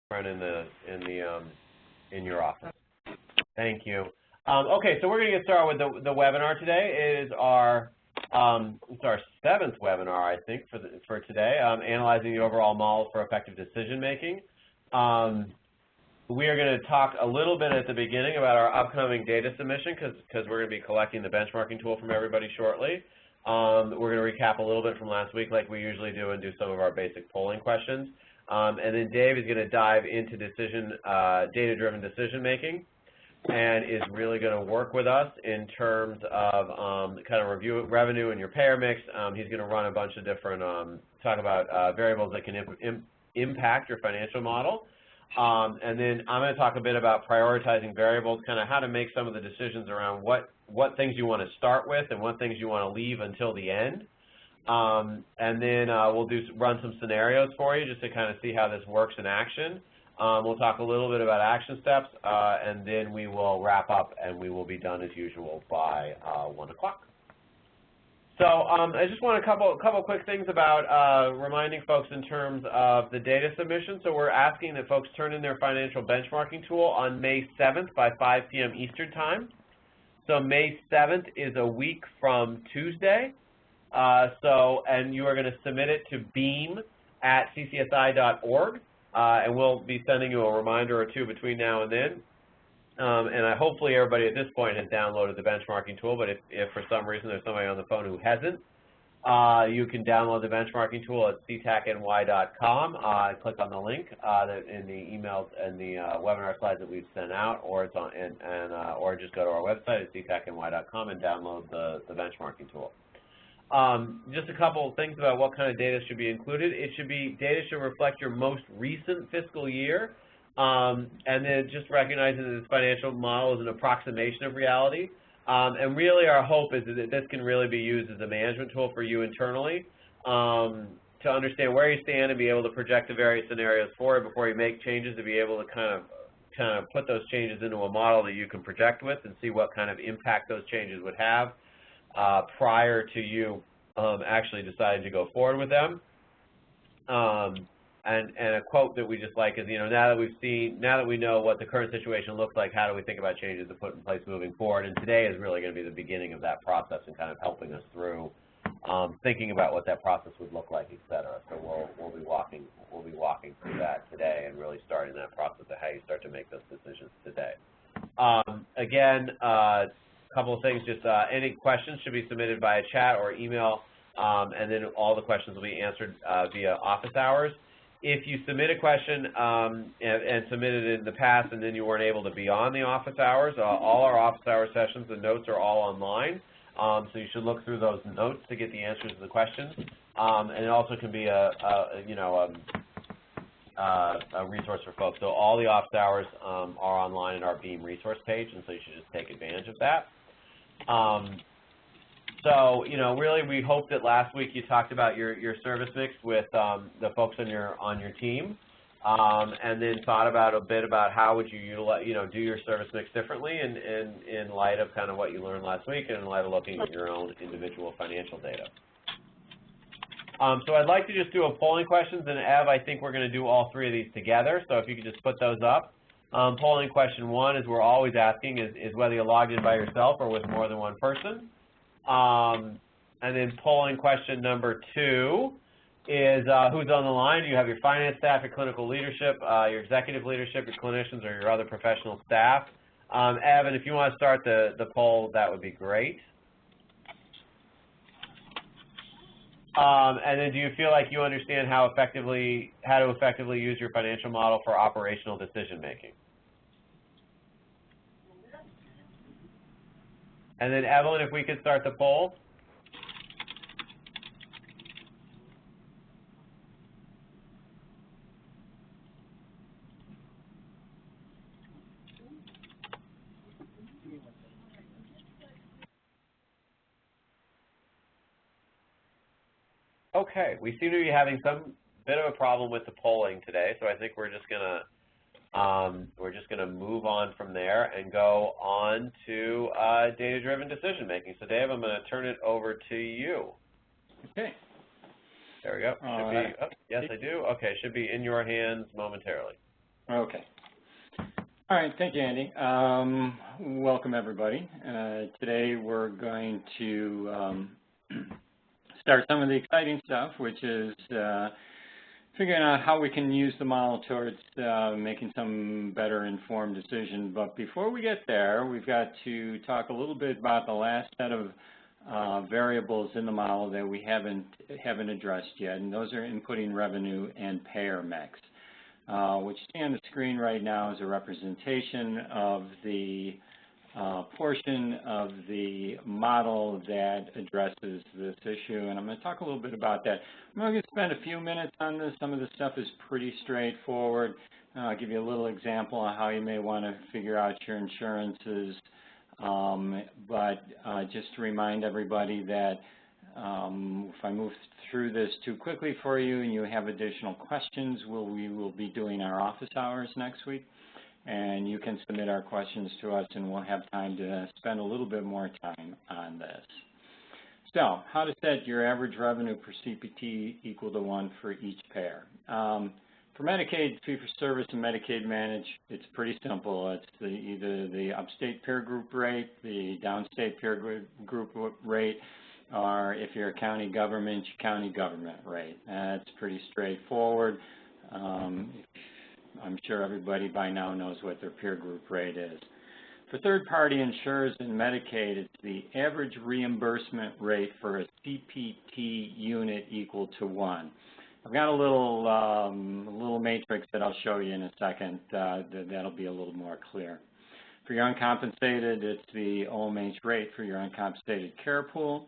friend in your office. Thank you. Okay, so we're going to get started with the webinar today. It is it's our 7th webinar, I think, for today, analyzing the overall model for effective decision making. We are going to talk a little bit at the beginning about our upcoming data submission because we're going to be collecting the benchmarking tool from everybody shortly. We're going to recap a little bit from last week like we usually do and do some of our basic polling questions. And then Dave is going to dive into data-driven decision making and is really going to work with us in terms of kind of review revenue and your payer mix. He's going to run a bunch of different, talk about variables that can impact your financial model. And then I'm going to talk a bit about prioritizing variables, kind of how to make some of the decisions around what things you want to start with and what things you want to leave until the end. And then we'll run some scenarios for you just to kind of see how this works in action. We'll talk a little bit about action steps, and then we will wrap up, and we will be done as usual by 1 o'clock. So I just want a couple quick things about reminding folks in terms of the data submission. So we're asking that folks turn in their financial benchmarking tool on May 7th by 5 p.m. Eastern Time. So May 7th is a week from Tuesday. And you are going to submit it to beam@ccsi.org, and we'll be sending you a reminder or two between now and then. And hopefully everybody at this point has downloaded the benchmarking tool, but if for some reason there's somebody on the phone who hasn't, you can download the benchmarking tool at ctacny.com. Click on the link in the emails and the webinar slides that we've sent out, or it's on or just go to our website at ctacny.com and download the benchmarking tool. Just a couple of things about what kind of data should be included. Data should reflect your most recent fiscal year. And then just recognizing that this financial model is an approximation of reality. And really our hope is that this can really be used as a management tool for you internally to understand where you stand and be able to project the various scenarios for it before you make changes, to be able to kind of put those changes into a model that you can project with and see what kind of impact those changes would have prior to you actually deciding to go forward with them. And a quote that we just like is, now that we know what the current situation looks like, how do we think about changes to put in place moving forward? And today is really going to be the beginning of that process and kind of helping us through thinking about what that process would look like, et cetera. So we'll be walking through that today and really starting that process of how you start to make those decisions today. Again, a couple of things. Just any questions should be submitted via chat or email, and then all the questions will be answered via office hours. If you submit a question and submitted it in the past and then you weren't able to be on the office hours, all our office hour sessions, the notes are all online. So you should look through those notes to get the answers to the questions. And it also can be a resource for folks. So all the office hours are online in our Beam resource page, and so you should just take advantage of that. So, really we hope that last week you talked about your service mix with the folks on your team, and then thought about a bit about how would you utilize, do your service mix differently in light of kind of what you learned last week and in light of looking at your own individual financial data. So I'd like to just do a polling questions, and Ev, I think we're going to do all three of these together, so if you could just put those up. Polling question 1, as we're always asking, is whether you logged in by yourself or with more than one person. And then polling question number 2 is who's on the line? Do you have your finance staff, your clinical leadership, your executive leadership, your clinicians, or your other professional staff? Evan, if you want to start the poll, that would be great. And then do you feel like you understand how to effectively use your financial model for operational decision making? And then Evelyn, if we could start the poll. Okay, we seem to be having some bit of a problem with the polling today, so I think we're just gonna move on from there and go on to data-driven decision making. So Dave, I'm going to turn it over to you. Okay. There we go. Should be, oh, yes, I do. Okay, should be in your hands momentarily. Okay. All right. Thank you, Andy. Welcome, everybody. Today we're going to start some of the exciting stuff, which is figuring out how we can use the model towards making some better informed decisions. But before we get there, we've got to talk a little bit about the last set of variables in the model that we haven't addressed yet, and those are inputting revenue and payer mix. What you see on the screen right now is a representation of the portion of the model that addresses this issue, and I'm going to talk a little bit about that. I'm going to spend a few minutes on this. Some of the stuff is pretty straightforward. I'll give you a little example on how you may want to figure out your insurances, but just to remind everybody that if I move through this too quickly for you and you have additional questions, we will be doing our office hours next week. And you can submit our questions to us, and we'll have time to spend a little bit more time on this. So, how to set your average revenue per CPT equal to 1 for each payer. For Medicaid, fee-for-service, and Medicaid Managed, it's pretty simple. It's either the upstate peer group rate, the downstate peer group rate, or if you're a county government, your county government rate. That's pretty straightforward. I'm sure everybody by now knows what their peer group rate is. For third-party insurers in Medicaid, it's the average reimbursement rate for a CPT unit equal to 1. I've got a little matrix that I'll show you in a second. That'll be a little more clear. For your uncompensated, it's the OMH rate for your uncompensated care pool.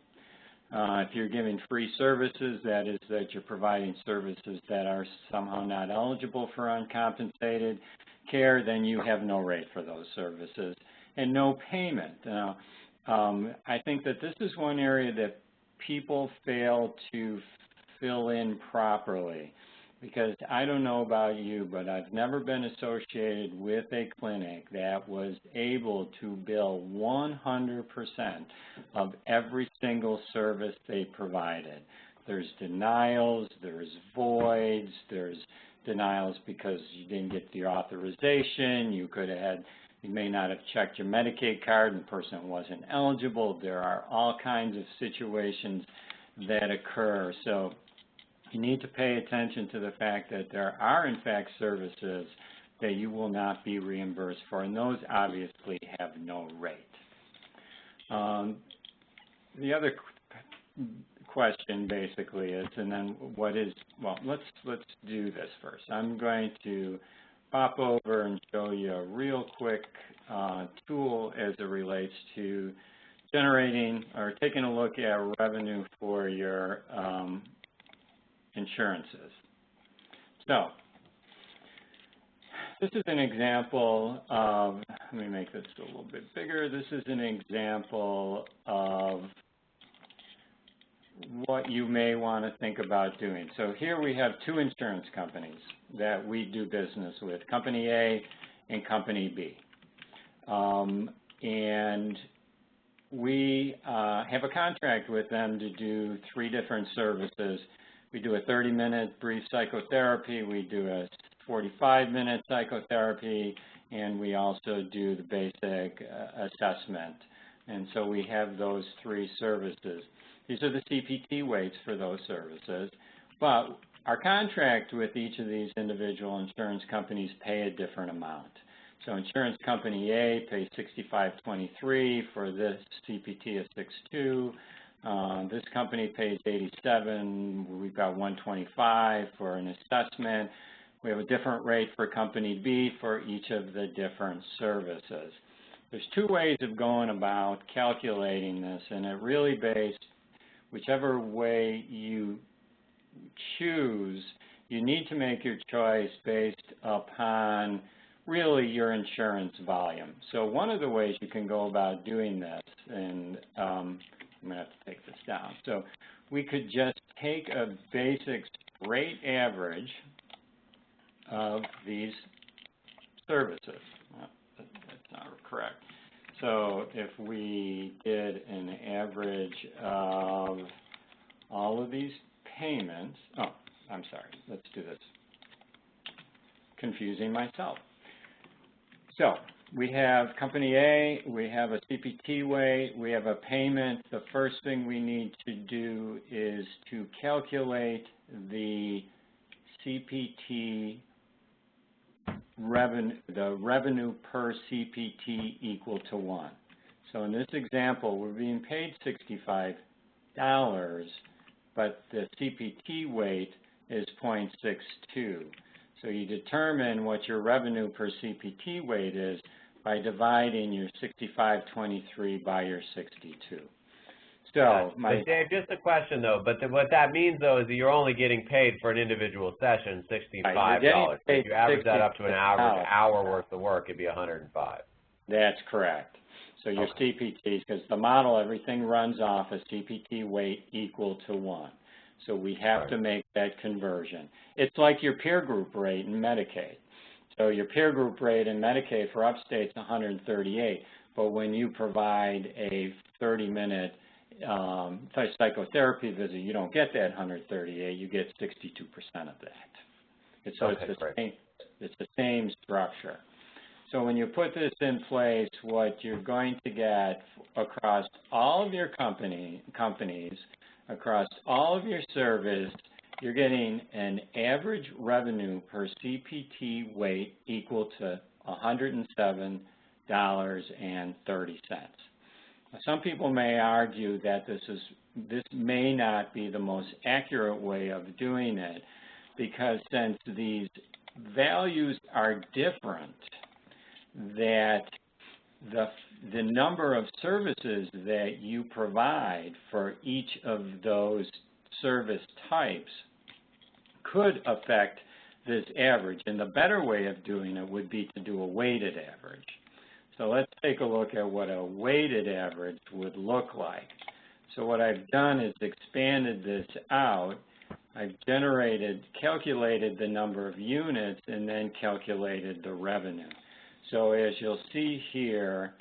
If you're giving free services, that is that you're providing services that are somehow not eligible for uncompensated care, then you have no rate for those services and no payment. Now, I think that this is one area that people fail to fill in properly, because I don't know about you, but I've never been associated with a clinic that was able to bill 100% of every single service they provided. There's denials, there's voids, there's denials because you didn't get the authorization, you may not have checked your Medicaid card and the person wasn't eligible. There are all kinds of situations that occur. So you need to pay attention to the fact that there are, in fact, services that you will not be reimbursed for, and those obviously have no rate. The other question basically is, and then what is, well, let's do this first. I'm going to pop over and show you a real quick tool as it relates to generating or taking a look at revenue for your insurances. So, this is an example of, let me make this a little bit bigger. This is an example of what you may want to think about doing. So here we have two insurance companies that we do business with, Company A and Company B. And we have a contract with them to do 3 different services. We do a 30-minute brief psychotherapy, we do a 45-minute psychotherapy, and we also do the basic assessment. And so we have those 3 services. These are the CPT weights for those services. But our contract with each of these individual insurance companies pay a different amount. So Insurance Company A pays $65.23 for this CPT of 6.2. This company pays $87. We've got $125 for an assessment. We have a different rate for Company B for each of the different services. There's 2 ways of going about calculating this, and it really based, whichever way you choose, you need to make your choice based upon really your insurance volume. So one of the ways you can go about doing this, and I'm going to have to take this down. So we could just take a basic straight average of these services. Well, that's not correct. So if we did an average of all of these payments, oh, I'm sorry, let's do this. confusing myself. So we have Company A, we have a CPT weight, we have a payment. The first thing we need to do is to calculate the CPT revenue, the revenue per CPT equal to 1. So in this example, we're being paid $65, but the CPT weight is 0.62. So you determine what your revenue per CPT weight is by dividing your 65.23 by your 62. So but Dave, just a question though. But what that means though is that you're only getting paid for an individual session $65. If you average that up to an average hour worth of work, it'd be $105. That's correct. So your CPTs, because the model, everything runs off a CPT weight equal to 1. So we have to make that conversion. It's like your peer group rate in Medicaid. So your peer group rate in Medicaid for upstate's 138, but when you provide a 30-minute psychotherapy visit, you don't get that 138, you get 62% of that. So it's the same structure. So when you put this in place, what you're going to get across all of your companies, across all of your service, you're getting an average revenue per CPT weight equal to $107.30. Now, some people may argue that this may not be the most accurate way of doing it, because since these values are different, that the number of services that you provide for each of those service types could affect this average. And the better way of doing it would be to do a weighted average. So let's take a look at what a weighted average would look like. So what I've done is expanded this out. I've calculated the number of units, and then calculated the revenue. So as you'll see here,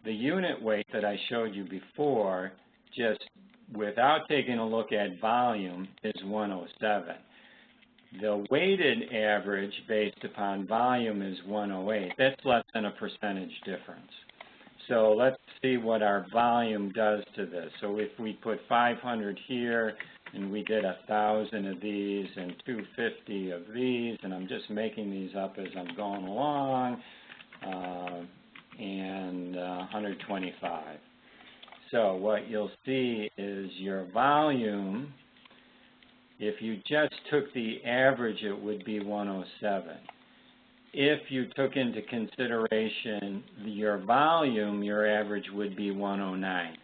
the unit weight that I showed you before, just without taking a look at volume, is 107. The weighted average based upon volume is 108. That's less than a percentage difference. So let's see what our volume does to this. So if we put 500 here, and we did 1,000 of these and 250 of these, and I'm just making these up as I'm going along, and 125. So what you'll see is your volume, if you just took the average, it would be 107. If you took into consideration your volume, your average would be 109.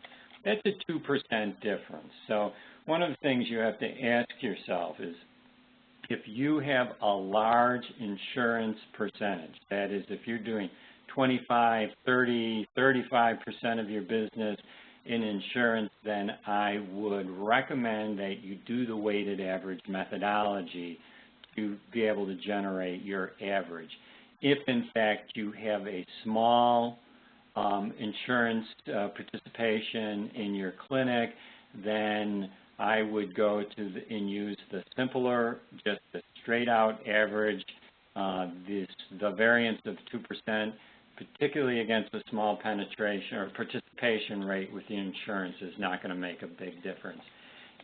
That's a 2% difference. So one of the things you have to ask yourself is, if you have a large insurance percentage, that is, if you're doing 25, 30, 35% of your business in insurance, then I would recommend that you do the weighted average methodology to be able to generate your average. If, in fact, you have a small insurance participation in your clinic, then I would go to and use the simpler, just the straight-out average. The variance of 2%, particularly against a small penetration or participation rate with the insurance, is not going to make a big difference.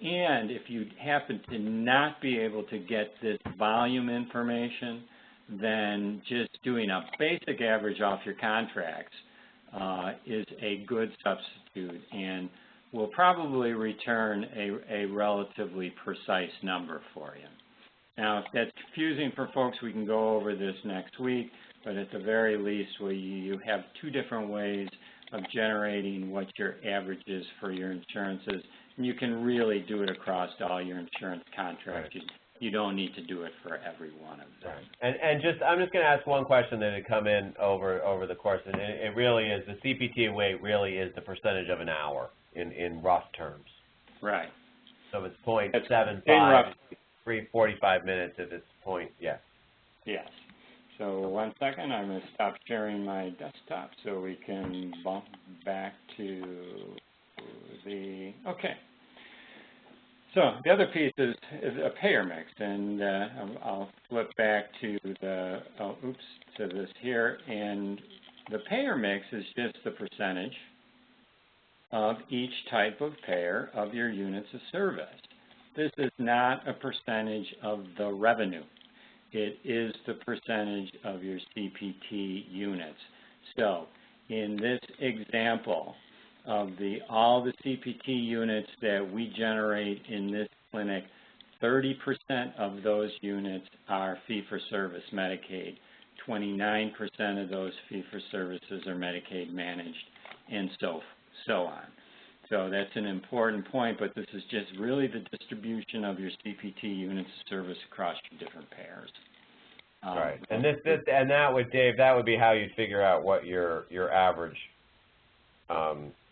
And if you happen to not be able to get this volume information, then just doing a basic average off your contracts is a good substitute, and will probably return a relatively precise number for you. Now, if that's confusing for folks, we can go over this next week, but at the very least, you have two different ways of generating what your average is for your insurances, and you can really do it across all your insurance contracts. Right. You don't need to do it for every one of them. Right. And I'm just going to ask one question that had come in over the course, and it really is, the CPT weight really is the percentage of an hour in rough terms. Right. So if it's 0.75, 45 minutes if it's yes. Yes. So 1 second, I'm going to stop sharing my desktop so we can bump back to okay. So the other piece is a payer mix, and I'll flip back to to this here, and the payer mix is just the percentage of each type of payer of your units of service. This is not a percentage of the revenue. It is the percentage of your CPT units. So in this example of all the CPT units that we generate in this clinic, 30% of those units are fee-for-service Medicaid. 29% of those fee-for-services are Medicaid managed, and so on. So that's an important point, but this is just really the distribution of your CPT units of service across your different payers. Right, and that would, Dave, that would be how you'd figure out what your average,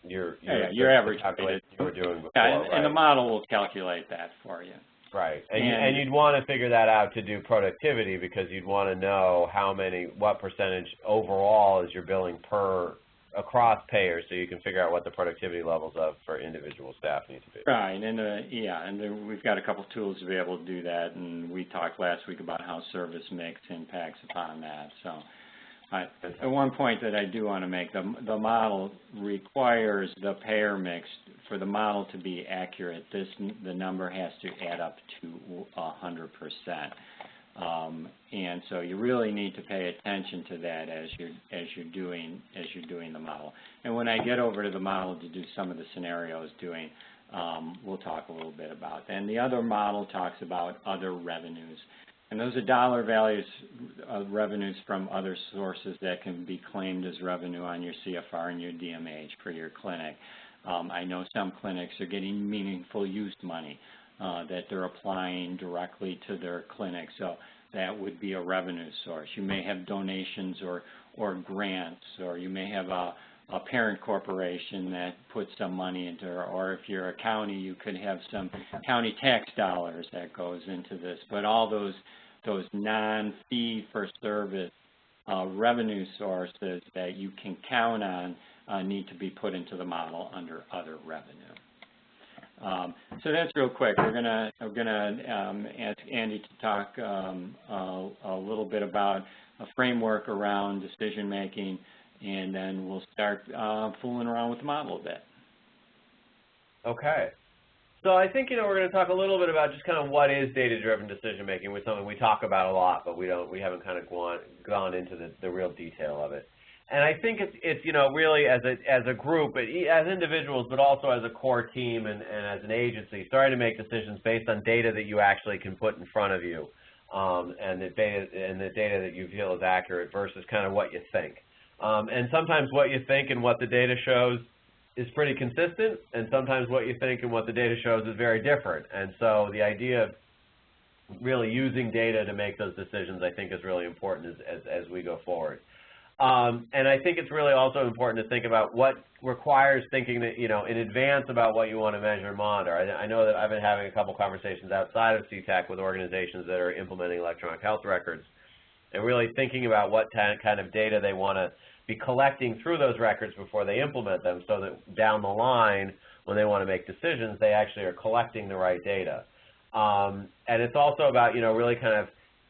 your average calculation you were doing before. Yeah, right? And the model will calculate that for you. Right, and you'd want to figure that out to do productivity, because you'd want to know what percentage overall is your billing across payers, so you can figure out what the productivity levels for individual staff need to be. Right, and we've got a couple tools to be able to do that, and we talked last week about how service mix impacts upon that. So, one point that I do want to make, the model requires the payer mix. For the model to be accurate, the number has to add up to 100%. And so you really need to pay attention to that as you're doing the model. And when I get over to the model to do some of the scenarios we'll talk a little bit about that. And the other model talks about other revenues. And those are dollar values of revenues from other sources that can be claimed as revenue on your CFR and your DMH for your clinic. I know some clinics are getting meaningful use money that they're applying directly to their clinic. So that would be a revenue source. You may have donations or grants, or you may have a parent corporation that puts some money into it, or if you're a county, you could have some county tax dollars that goes into this. But all those non-fee-for-service revenue sources that you can count on need to be put into the model under other revenue. So that's real quick. We're gonna ask Andy to talk a little bit about a framework around decision making, and then we'll start fooling around with the model a bit. Okay. So I think we're going to talk a little bit about just kind of what is data-driven decision making, which is something we talk about a lot, but we haven't kind of gone into the real detail of it. And I think it's really as a group, as individuals, but also as a core team and as an agency, starting to make decisions based on data that you actually can put in front of you, and the data that you feel is accurate versus kind of what you think. And sometimes what you think and what the data shows is pretty consistent, and sometimes what you think and what the data shows is very different. And so the idea of really using data to make those decisions, I think, is really important as we go forward. And I think it's really also important to think about what requires thinking that, in advance about what you want to measure and monitor. I know that I've been having a couple conversations outside of CTAC with organizations that are implementing electronic health records, and really thinking about what kind of data they want to be collecting through those records before they implement them, so that down the line, when they want to make decisions, they actually are collecting the right data. And it's also about, really kind of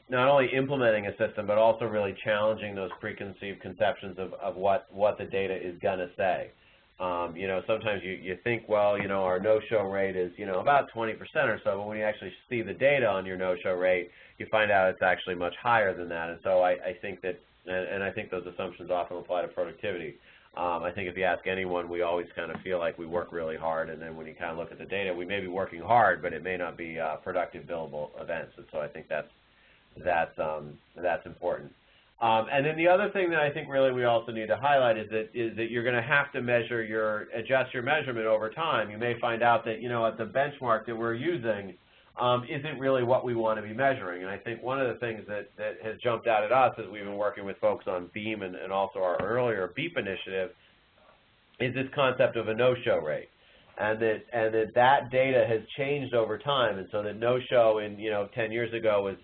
not only implementing a system, but also really challenging those preconceived conceptions of what the data is going to say. Sometimes you think, well, our no-show rate is, about 20% or so, but when you actually see the data on your no-show rate, you find out it's actually much higher than that. And so I think that, and I think those assumptions often apply to productivity. I think if you ask anyone, we always kind of feel like we work really hard, and then when you kind of look at the data, we may be working hard, but it may not be productive billable events. And so I think that's important. And then the other thing that I think really we also need to highlight is that you're going to have to adjust your measurement over time. You may find out that, at the benchmark that we're using isn't really what we want to be measuring. And I think one of the things that has jumped out at us as we've been working with folks on BEAM and also our earlier BEEP initiative is this concept of a no-show rate. And that data has changed over time. And so that no-show 10 years ago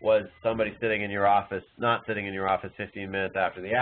was somebody sitting in your office, not sitting in your office 15 minutes after the